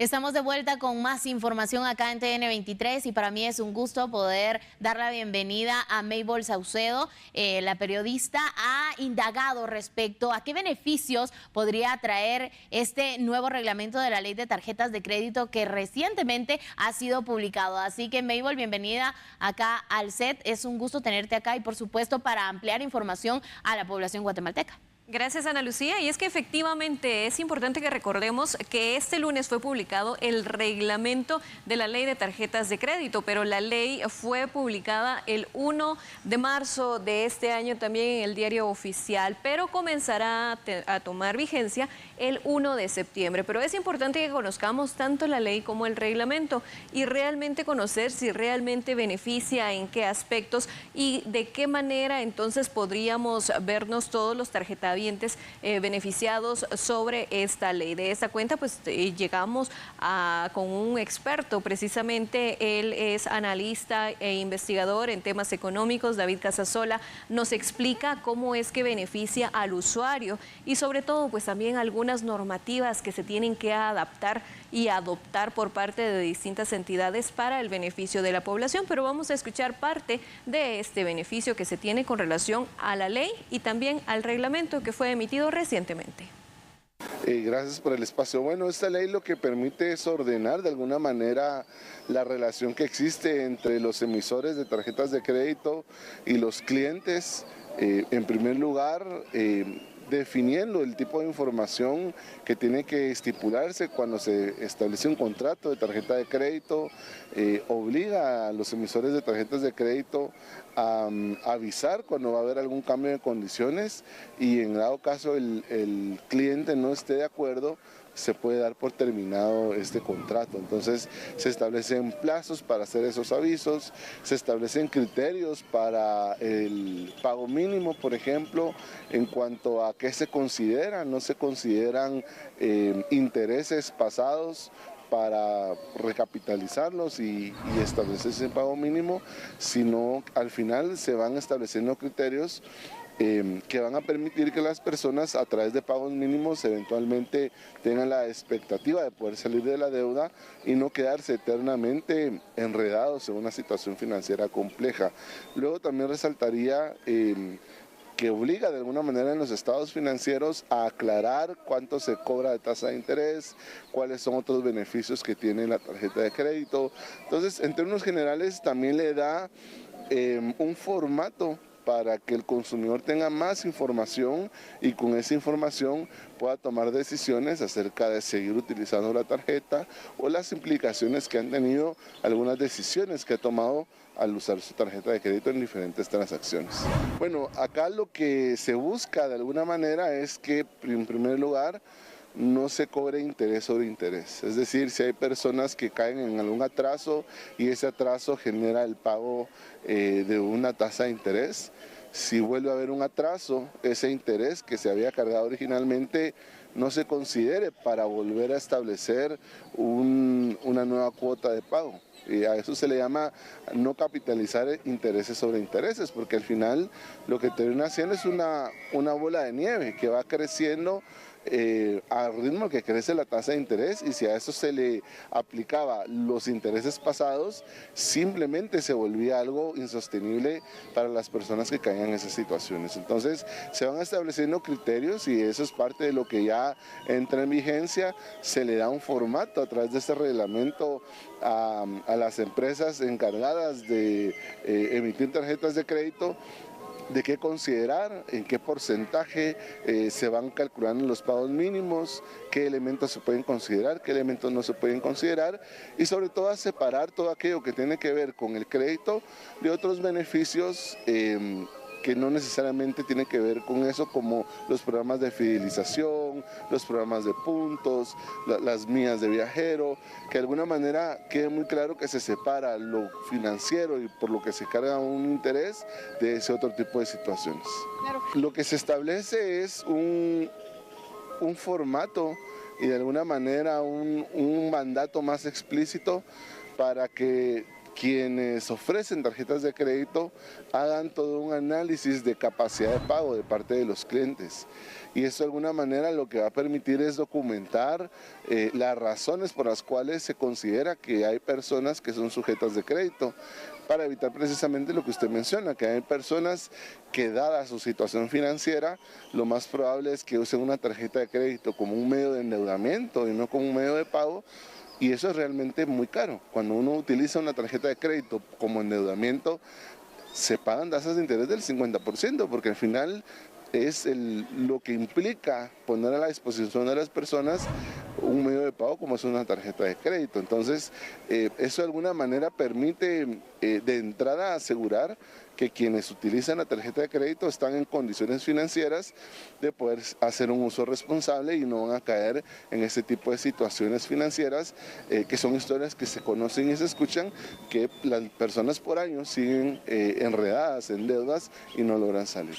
Estamos de vuelta con más información acá en TN23 y para mí es un gusto poder dar la bienvenida a Mabel Saucedo. La periodista ha indagado respecto a qué beneficios podría traer este nuevo reglamento de la ley de tarjetas de crédito que recientemente ha sido publicado. Así que Mabel, bienvenida acá al set. Es un gusto tenerte acá y por supuesto para ampliar información a la población guatemalteca. Gracias, Ana Lucía. Y es que efectivamente es importante que recordemos que este lunes fue publicado el reglamento de la ley de tarjetas de crédito, pero la ley fue publicada el 1 de marzo de este año también en el diario oficial, pero comenzará a tomar vigencia el 1 de septiembre. Pero es importante que conozcamos tanto la ley como el reglamento y realmente conocer si realmente beneficia, en qué aspectos y de qué manera entonces podríamos vernos todos los tarjetavientes beneficiados sobre esta ley. De esta cuenta pues llegamos con un experto, precisamente él es analista e investigador en temas económicos. David Casasola nos explica cómo es que beneficia al usuario y sobre todo pues también algunas normativas que se tienen que adaptar y adoptar por parte de distintas entidades para el beneficio de la población. Pero vamos a escuchar parte de este beneficio que se tiene con relación a la ley y también al reglamento que fue emitido recientemente. Gracias por el espacio. Bueno, esta ley lo que permite es ordenar de alguna manera la relación que existe entre los emisores de tarjetas de crédito y los clientes. En primer lugar, definiendo el tipo de información que tiene que estipularse cuando se establece un contrato de tarjeta de crédito, obliga a los emisores de tarjetas de crédito a avisar cuando va a haber algún cambio de condiciones y en dado caso el cliente no esté de acuerdo, se puede dar por terminado este contrato. Entonces se establecen plazos para hacer esos avisos, se establecen criterios para el pago mínimo, por ejemplo, en cuanto a qué se considera. No se consideran intereses pasados para recapitalizarlos y establecer ese pago mínimo, sino al final se van estableciendo criterios que van a permitir que las personas a través de pagos mínimos eventualmente tengan la expectativa de poder salir de la deuda y no quedarse eternamente enredados en una situación financiera compleja. Luego también resaltaría que obliga de alguna manera en los estados financieros a aclarar cuánto se cobra de tasa de interés, cuáles son otros beneficios que tiene la tarjeta de crédito. Entonces, en términos generales, también le da un formato para que el consumidor tenga más información y con esa información pueda tomar decisiones acerca de seguir utilizando la tarjeta o las implicaciones que han tenido algunas decisiones que ha tomado al usar su tarjeta de crédito en diferentes transacciones. Bueno, acá lo que se busca de alguna manera es que en primer lugar no se cobre interés sobre interés, es decir, si hay personas que caen en algún atraso y ese atraso genera el pago de una tasa de interés, si vuelve a haber un atraso, ese interés que se había cargado originalmente no se considere para volver a establecer una nueva cuota de pago. Y a eso se le llama no capitalizar intereses sobre intereses, porque al final lo que termina haciendo es una bola de nieve que va creciendo al ritmo que crece la tasa de interés, y si a eso se le aplicaba los intereses pasados, simplemente se volvía algo insostenible para las personas que caían en esas situaciones. Entonces se van estableciendo criterios y eso es parte de lo que ya entra en vigencia. Se le da un formato a través de este reglamento a las empresas encargadas de emitir tarjetas de crédito, de qué considerar, en qué porcentaje se van calculando los pagos mínimos, qué elementos se pueden considerar, qué elementos no se pueden considerar y sobre todo a separar todo aquello que tiene que ver con el crédito de otros beneficios que no necesariamente tiene que ver con eso, como los programas de fidelización, los programas de puntos, las millas de viajero, que de alguna manera quede muy claro que se separa lo financiero y por lo que se carga un interés de ese otro tipo de situaciones. Claro. Lo que se establece es un formato y de alguna manera un mandato más explícito para que quienes ofrecen tarjetas de crédito hagan todo un análisis de capacidad de pago de parte de los clientes. Y eso de alguna manera lo que va a permitir es documentar las razones por las cuales se considera que hay personas que son sujetas de crédito, para evitar precisamente lo que usted menciona, que hay personas que, dada su situación financiera, lo más probable es que usen una tarjeta de crédito como un medio de endeudamiento y no como un medio de pago, y eso es realmente muy caro. Cuando uno utiliza una tarjeta de crédito como endeudamiento, se pagan tasas de interés del 50%, porque al final es lo que implica poner a la disposición de las personas un medio de pago como es una tarjeta de crédito. Entonces, eso de alguna manera permite de entrada asegurar que quienes utilizan la tarjeta de crédito están en condiciones financieras de poder hacer un uso responsable y no van a caer en ese tipo de situaciones financieras, que son historias que se conocen y se escuchan, que las personas por años siguen enredadas en deudas y no logran salir.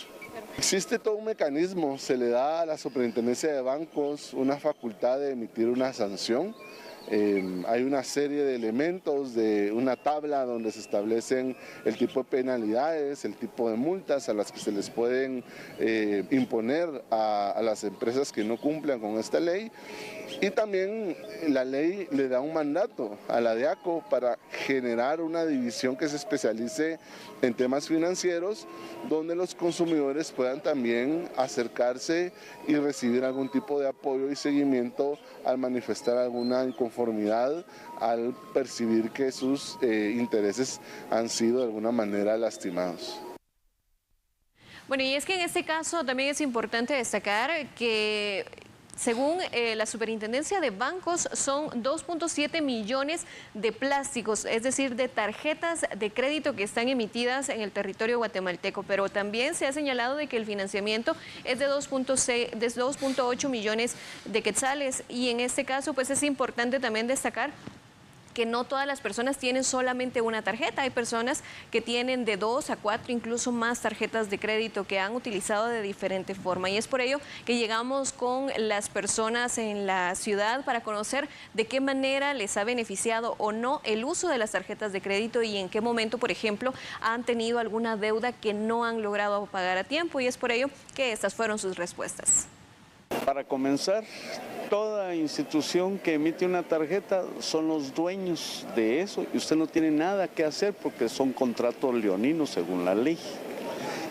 Existe todo un mecanismo, se le da a la Superintendencia de Bancos una facultad de emitir una sanción. Hay una serie de elementos, de una tabla donde se establecen el tipo de penalidades, el tipo de multas a las que se les pueden imponer a las empresas que no cumplan con esta ley. Y también la ley le da un mandato a la DIACO para generar una división que se especialice en temas financieros, donde los consumidores puedan también acercarse y recibir algún tipo de apoyo y seguimiento al manifestar alguna inconformidad, al percibir que sus intereses han sido de alguna manera lastimados. Bueno, y es que en este caso también es importante destacar que según la Superintendencia de Bancos, son 2.7 millones de plásticos, es decir, de tarjetas de crédito que están emitidas en el territorio guatemalteco, pero también se ha señalado de que el financiamiento es de 2.8 millones de quetzales, y en este caso pues es importante también destacar que no todas las personas tienen solamente una tarjeta. Hay personas que tienen de 2 a 4, incluso más tarjetas de crédito que han utilizado de diferente forma. Y es por ello que llegamos con las personas en la ciudad para conocer de qué manera les ha beneficiado o no el uso de las tarjetas de crédito y en qué momento, por ejemplo, han tenido alguna deuda que no han logrado pagar a tiempo. Y es por ello que estas fueron sus respuestas. Para comenzar, toda institución que emite una tarjeta son los dueños de eso y usted no tiene nada que hacer porque son contratos leoninos según la ley.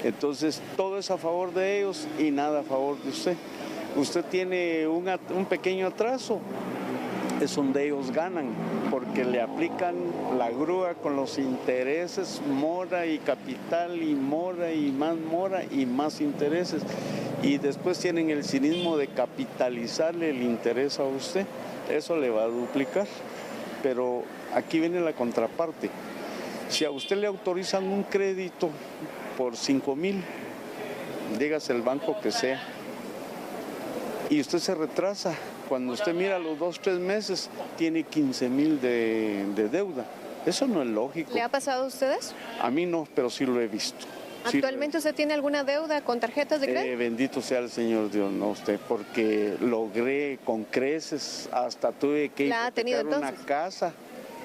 Entonces, todo es a favor de ellos y nada a favor de usted. Usted tiene un pequeño atraso, es donde ellos ganan, porque le aplican la grúa con los intereses, mora y capital y mora y más intereses. Y después tienen el cinismo de capitalizarle el interés a usted. Eso le va a duplicar. Pero aquí viene la contraparte. Si a usted le autorizan un crédito por 5,000, dígase el banco que sea, y usted se retrasa, cuando usted mira los 2 o 3 meses, tiene 15,000 de deuda. Eso no es lógico. ¿Le ha pasado a ustedes? A mí no, pero sí lo he visto. ¿Actualmente usted tiene alguna deuda con tarjetas de crédito? Bendito sea el Señor Dios, no usted, porque logré con creces, hasta tuve que hipotecar una casa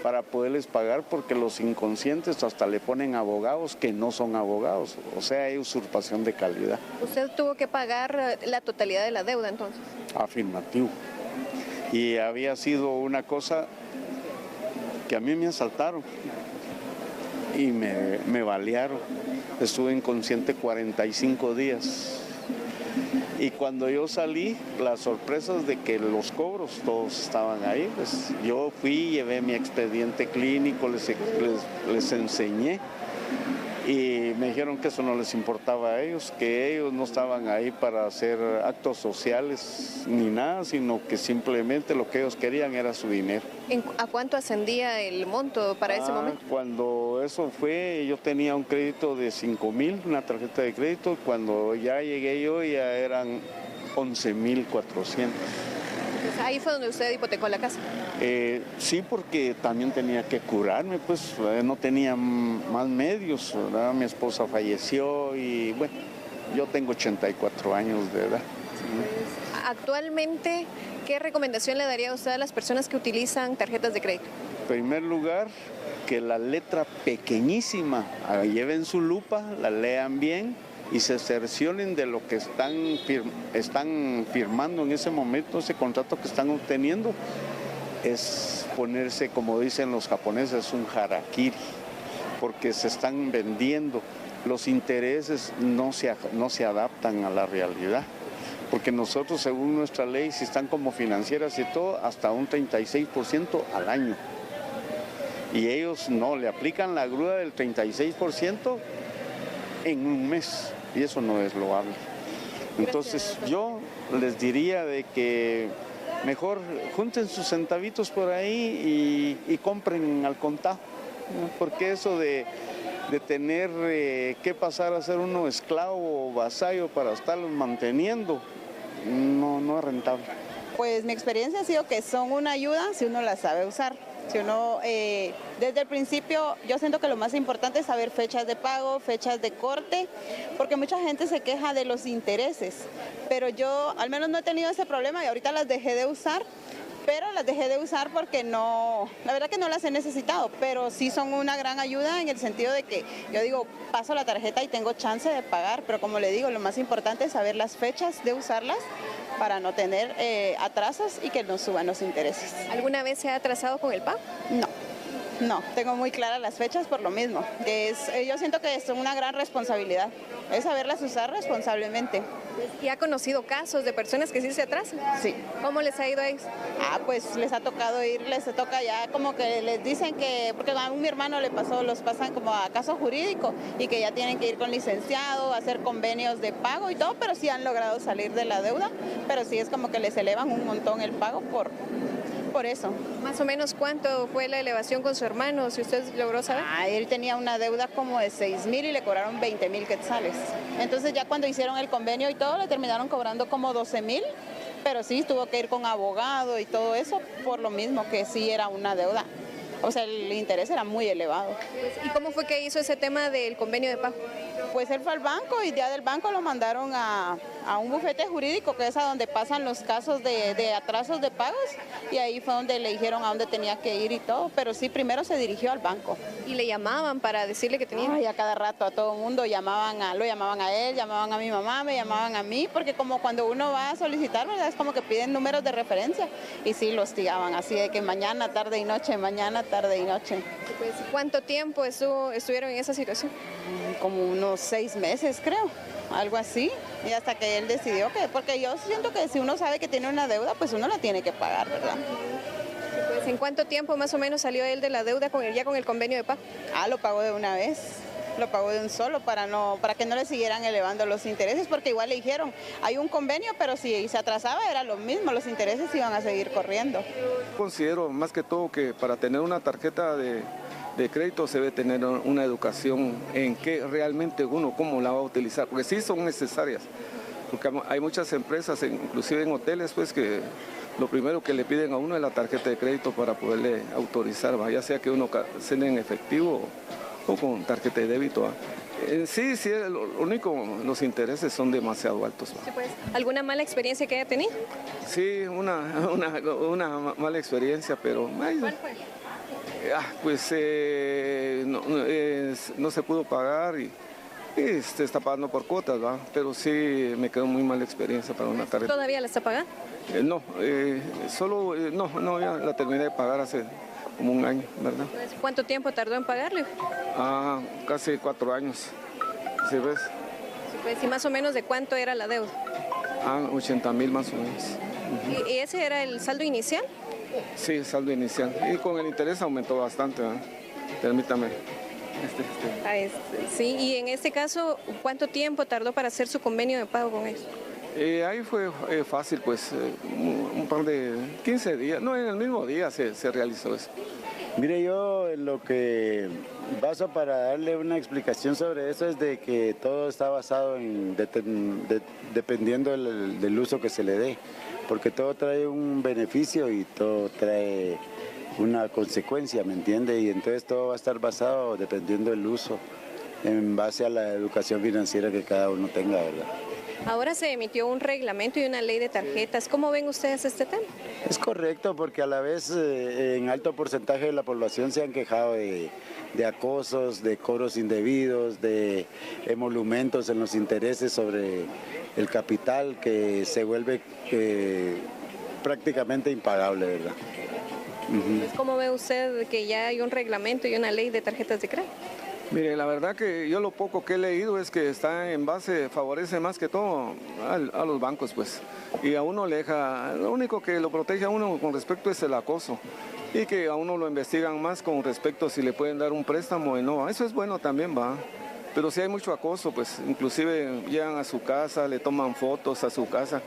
para poderles pagar, porque los inconscientes hasta le ponen abogados que no son abogados, o sea, hay usurpación de calidad. ¿Usted tuvo que pagar la totalidad de la deuda entonces? Afirmativo. Y había sido una cosa que a mí me asaltaron y me balearon. Estuve inconsciente 45 días. Y cuando yo salí, las sorpresas de que los cobros todos estaban ahí, pues yo fui, llevé mi expediente clínico, les enseñé. Y me dijeron que eso no les importaba a ellos, que ellos no estaban ahí para hacer actos sociales ni nada, sino que simplemente lo que ellos querían era su dinero. ¿A cuánto ascendía el monto para ese momento? Cuando eso fue, yo tenía un crédito de 5,000, una tarjeta de crédito. Cuando ya llegué yo ya eran 11,400. Ahí fue donde usted hipotecó la casa. Sí, porque también tenía que curarme, pues no tenía más medios, ¿verdad? Mi esposa falleció y bueno, yo tengo 84 años de edad. Actualmente, ¿qué recomendación le daría usted a las personas que utilizan tarjetas de crédito? En primer lugar, que la letra pequeñísima, lleven su lupa, la lean bien y se cercioren de lo que están firmando en ese momento, ese contrato que están obteniendo. Es ponerse, como dicen los japoneses, un harakiri, porque se están vendiendo. Los intereses no se adaptan a la realidad, porque nosotros, según nuestra ley, si están como financieras y todo, hasta un 36% al año. Y ellos no, le aplican la grúa del 36% en un mes, y eso no es loable. Entonces yo les diría de que mejor junten sus centavitos por ahí y compren al contado, ¿no? Porque eso de tener que pasar a ser uno esclavo o vasallo para estarlos manteniendo, no es rentable. Pues mi experiencia ha sido que son una ayuda si uno la sabe usar. Si uno, desde el principio, yo siento que lo más importante es saber fechas de pago, fechas de corte, porque mucha gente se queja de los intereses, pero yo al menos no he tenido ese problema y ahorita las dejé de usar, pero las dejé de usar porque no, la verdad que no las he necesitado, pero sí son una gran ayuda en el sentido de que yo digo, paso la tarjeta y tengo chance de pagar, pero como le digo, lo más importante es saber las fechas de usarlas para no tener atrasos y que no suban los intereses. ¿Alguna vez se ha atrasado con el pago? No, tengo muy claras las fechas por lo mismo, que yo siento que es una gran responsabilidad, es saberlas usar responsablemente. ¿Y ha conocido casos de personas que sí se atrasan? Sí. ¿Cómo les ha ido a ellos? Pues les ha tocado ir, les toca ya como que les dicen que, porque a mi hermano le pasó, los pasan como a caso jurídico y que ya tienen que ir con licenciado, hacer convenios de pago y todo, pero sí han logrado salir de la deuda, pero sí es como que les elevan un montón el pago por eso. Más o menos, ¿cuánto fue la elevación con su hermano, si usted logró saber? Él tenía una deuda como de 6,000 y le cobraron 20,000 quetzales. Entonces ya cuando hicieron el convenio y todo, le terminaron cobrando como 12,000, pero sí tuvo que ir con abogado y todo eso, por lo mismo que sí era una deuda. O sea, el interés era muy elevado. ¿Y cómo fue que hizo ese tema del convenio de pago? Pues él fue al banco y ya del banco lo mandaron a un bufete jurídico, que es a donde pasan los casos de atrasos de pagos, y ahí fue donde le dijeron a dónde tenía que ir y todo, pero sí, primero se dirigió al banco. ¿Y le llamaban para decirle que tenía? Y a cada rato a todo el mundo lo llamaban a él, llamaban a mi mamá, me llamaban a mí, porque como cuando uno va a solicitar, ¿verdad? Es como que piden números de referencia, y sí, lo hostigaban, así de que mañana, tarde y noche, mañana, tarde y noche. Pues, ¿cuánto tiempo estuvieron en esa situación? Como unos 6 meses, creo, algo así, y hasta que él decidió que, porque yo siento que si uno sabe que tiene una deuda, pues uno la tiene que pagar, ¿verdad? Pues, ¿en cuánto tiempo más o menos salió él de la deuda ya con el convenio de pago? Lo pagó de una vez. Lo pagó de un solo para que no le siguieran elevando los intereses, porque igual le dijeron, hay un convenio, pero si se atrasaba era lo mismo, los intereses iban a seguir corriendo. Considero más que todo que para tener una tarjeta de crédito se debe tener una educación en qué realmente uno, cómo la va a utilizar, porque sí son necesarias, porque hay muchas empresas, inclusive en hoteles, pues que lo primero que le piden a uno es la tarjeta de crédito para poderle autorizar, ya sea que uno cene en efectivo o con tarjeta de débito. Sí, lo único, los intereses son demasiado altos. Sí, pues, ¿alguna mala experiencia que haya tenido? Sí, una mala experiencia, pero... ¿Cuál fue? Pues no se pudo pagar y está pagando por cuotas, ¿va? Pero sí me quedó muy mala experiencia para una tarjeta. ¿Todavía la está pagando? No, ya la terminé de pagar hace como un año, ¿verdad? ¿Cuánto tiempo tardó en pagarle? Casi 4 años, ¿sí ves? Pues, ¿y más o menos de cuánto era la deuda? 80,000 más o menos. ¿Y ese era el saldo inicial? Sí, el saldo inicial. Y con el interés aumentó bastante, ¿verdad? Permítame. Sí, y en este caso, ¿cuánto tiempo tardó para hacer su convenio de pago con ellos? Ahí fue fácil, pues un par de 15 días, no, en el mismo día se realizó eso. Mire, yo lo que baso para darle una explicación sobre eso es de que todo está basado en dependiendo del uso que se le dé, porque todo trae un beneficio y todo trae una consecuencia, ¿me entiende? Y entonces todo va a estar basado dependiendo del uso, en base a la educación financiera que cada uno tenga, ¿verdad? Ahora se emitió un reglamento y una ley de tarjetas. ¿Cómo ven ustedes este tema? Es correcto porque a la vez en alto porcentaje de la población se han quejado de acosos, de cobros indebidos, de emolumentos en los intereses sobre el capital que se vuelve prácticamente impagable, ¿verdad? ¿Cómo ve usted que ya hay un reglamento y una ley de tarjetas de crédito? Mire, la verdad que yo lo poco que he leído es que está en base, favorece más que todo a los bancos, pues. Y a uno le deja, lo único que lo protege a uno con respecto es el acoso. Y que a uno lo investigan más con respecto a si le pueden dar un préstamo o no. Eso es bueno también, va. Pero si hay mucho acoso, pues inclusive llegan a su casa, le toman fotos a su casa.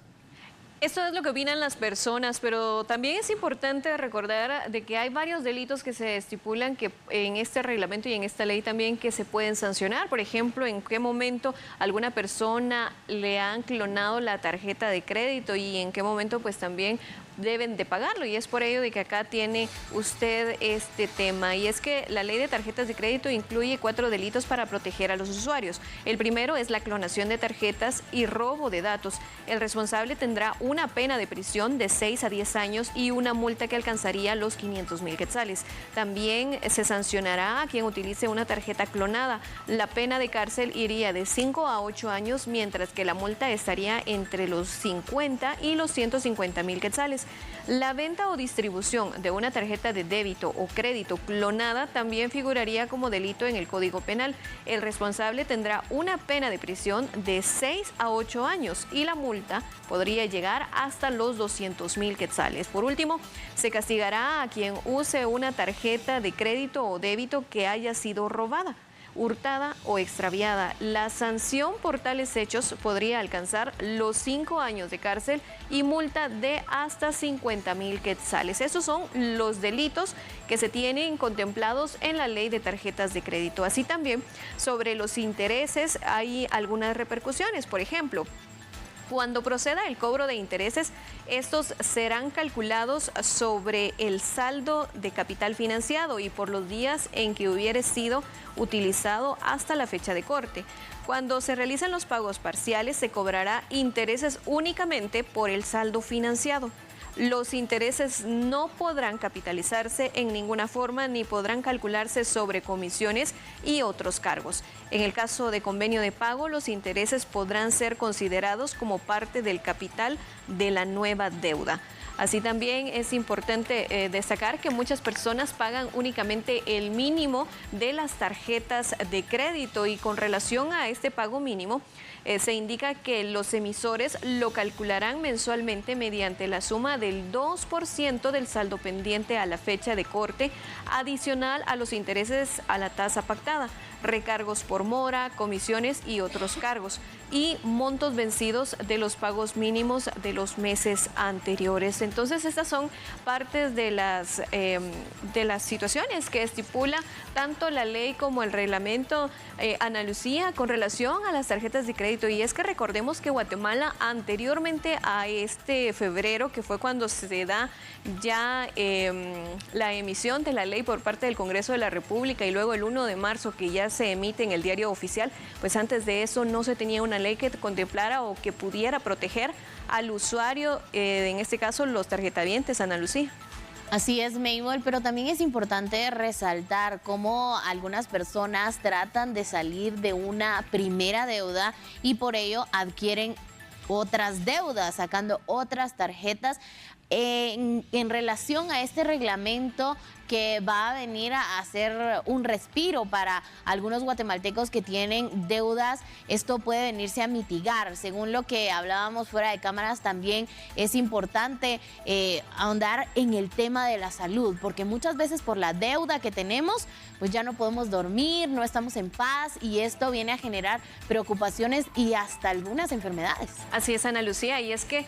Esto es lo que opinan las personas, pero también es importante recordar de que hay varios delitos que se estipulan que en este reglamento y en esta ley también que se pueden sancionar. Por ejemplo, en qué momento alguna persona le han clonado la tarjeta de crédito y en qué momento pues también deben de pagarlo, y es por ello de que acá tiene usted este tema, y es que la ley de tarjetas de crédito incluye 4 delitos para proteger a los usuarios. El primero es la clonación de tarjetas y robo de datos. El responsable tendrá una pena de prisión de 6 a 10 años y una multa que alcanzaría los 500,000 quetzales. También se sancionará a quien utilice una tarjeta clonada. La pena de cárcel iría de 5 a 8 años, mientras que la multa estaría entre los 50 y los 150,000 quetzales. La venta o distribución de una tarjeta de débito o crédito clonada también figuraría como delito en el Código Penal. El responsable tendrá una pena de prisión de 6 a 8 años y la multa podría llegar hasta los 200,000 quetzales. Por último, se castigará a quien use una tarjeta de crédito o débito que haya sido robada, hurtada o extraviada. La sanción por tales hechos podría alcanzar los 5 años de cárcel y multa de hasta 50,000 quetzales. Esos son los delitos que se tienen contemplados en la ley de tarjetas de crédito. Así también, sobre los intereses hay algunas repercusiones. Por ejemplo, cuando proceda el cobro de intereses, estos serán calculados sobre el saldo de capital financiado y por los días en que hubiere sido utilizado hasta la fecha de corte. Cuando se realizan los pagos parciales, se cobrará intereses únicamente por el saldo financiado. Los intereses no podrán capitalizarse en ninguna forma ni podrán calcularse sobre comisiones y otros cargos. En el caso de convenio de pago, los intereses podrán ser considerados como parte del capital de la nueva deuda. Así también es importante destacar que muchas personas pagan únicamente el mínimo de las tarjetas de crédito, y con relación a este pago mínimo se indica que los emisores lo calcularán mensualmente mediante la suma del 2% del saldo pendiente a la fecha de corte, adicional a los intereses a la tasa pactada, recargos por mora, comisiones y otros cargos, y montos vencidos de los pagos mínimos de los meses anteriores. Entonces, estas son partes de las situaciones que estipula tanto la ley como el reglamento, Ana Lucía, con relación a las tarjetas de crédito. Y es que recordemos que Guatemala, anteriormente a este febrero, que fue cuando se da ya la emisión de la ley por parte del Congreso de la República, y luego el 1 de marzo que ya se emite en el Diario Oficial, pues antes de eso no se tenía una ley que contemplara o que pudiera proteger al usuario, en este caso los tarjetavientes, Ana Lucía. Así es, Mabel, pero también es importante resaltar cómo algunas personas tratan de salir de una primera deuda y por ello adquieren otras deudas, sacando otras tarjetas. En relación a este reglamento que va a venir a hacer un respiro para algunos guatemaltecos que tienen deudas, esto puede venirse a mitigar. Según lo que hablábamos fuera de cámaras, también es importante ahondar en el tema de la salud, porque muchas veces por la deuda que tenemos, pues ya no podemos dormir, no estamos en paz, y esto viene a generar preocupaciones y hasta algunas enfermedades. Así es, Ana Lucía, y es que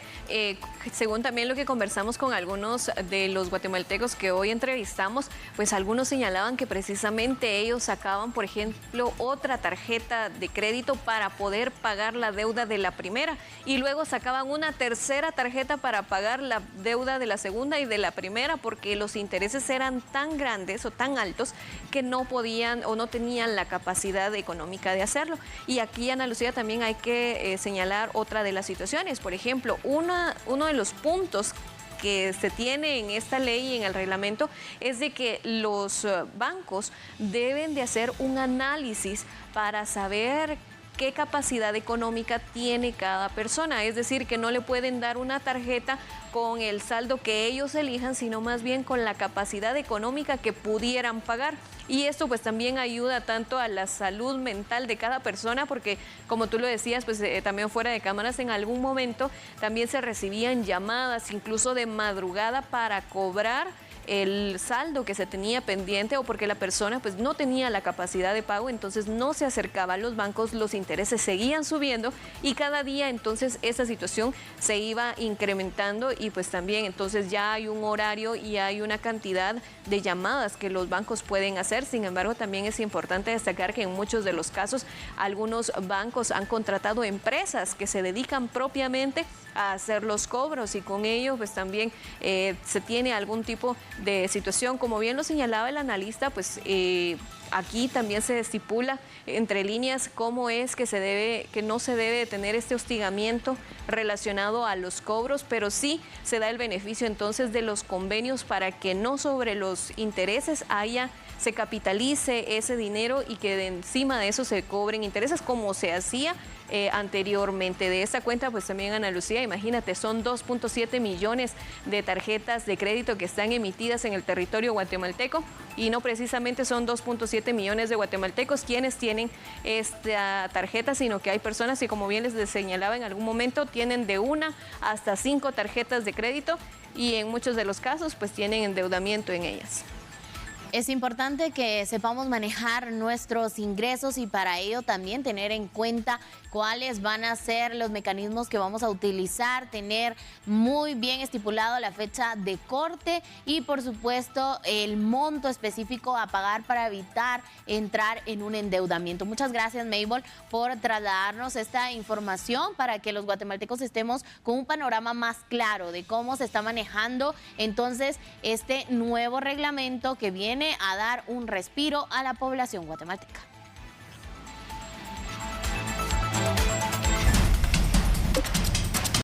según también lo que conversamos conversamos con algunos de los guatemaltecos que hoy entrevistamos, pues algunos señalaban que precisamente ellos sacaban, por ejemplo, otra tarjeta de crédito para poder pagar la deuda de la primera y luego sacaban una tercera tarjeta para pagar la deuda de la segunda y de la primera, porque los intereses eran tan grandes o tan altos que no podían o no tenían la capacidad económica de hacerlo. Y aquí, Ana Lucía, también hay que señalar otra de las situaciones. Por ejemplo, uno de los puntos que se tiene en esta ley y en el reglamento es de que los bancos deben de hacer un análisis para saber qué capacidad económica tiene cada persona. Es decir, que no le pueden dar una tarjeta con el saldo que ellos elijan, sino más bien con la capacidad económica que pudieran pagar. Y esto pues también ayuda tanto a la salud mental de cada persona, porque como tú lo decías, pues también fuera de cámaras, en algún momento también se recibían llamadas, incluso de madrugada, para cobrar el saldo que se tenía pendiente o porque la persona pues no tenía la capacidad de pago, entonces no se acercaba a los bancos, los intereses seguían subiendo y cada día entonces esa situación se iba incrementando y pues también entonces ya hay un horario y hay una cantidad de llamadas que los bancos pueden hacer. Sin embargo, también es importante destacar que en muchos de los casos algunos bancos han contratado empresas que se dedican propiamente a hacer los cobros y con ello pues también se tiene algún tipo de situación. Como bien lo señalaba el analista, pues aquí también se estipula entre líneas cómo es que no se debe tener este hostigamiento relacionado a los cobros, pero sí se da el beneficio entonces de los convenios para que no sobre los intereses se capitalice ese dinero y que de encima de eso se cobren intereses como se hacía anteriormente. De esta cuenta, pues también, Ana Lucía, imagínate, son 2.7 millones de tarjetas de crédito que están emitidas en el territorio guatemalteco y no precisamente son 2.7 millones de guatemaltecos quienes tienen esta tarjeta, sino que hay personas que, como bien les señalaba en algún momento, tienen de 1 hasta 5 tarjetas de crédito y en muchos de los casos pues tienen endeudamiento en ellas. Es importante que sepamos manejar nuestros ingresos y para ello también tener en cuenta cuáles van a ser los mecanismos que vamos a utilizar, tener muy bien estipulado la fecha de corte y por supuesto el monto específico a pagar para evitar entrar en un endeudamiento. Muchas gracias, Mabel, por trasladarnos esta información para que los guatemaltecos estemos con un panorama más claro de cómo se está manejando entonces este nuevo reglamento que viene a dar un respiro a la población guatemalteca.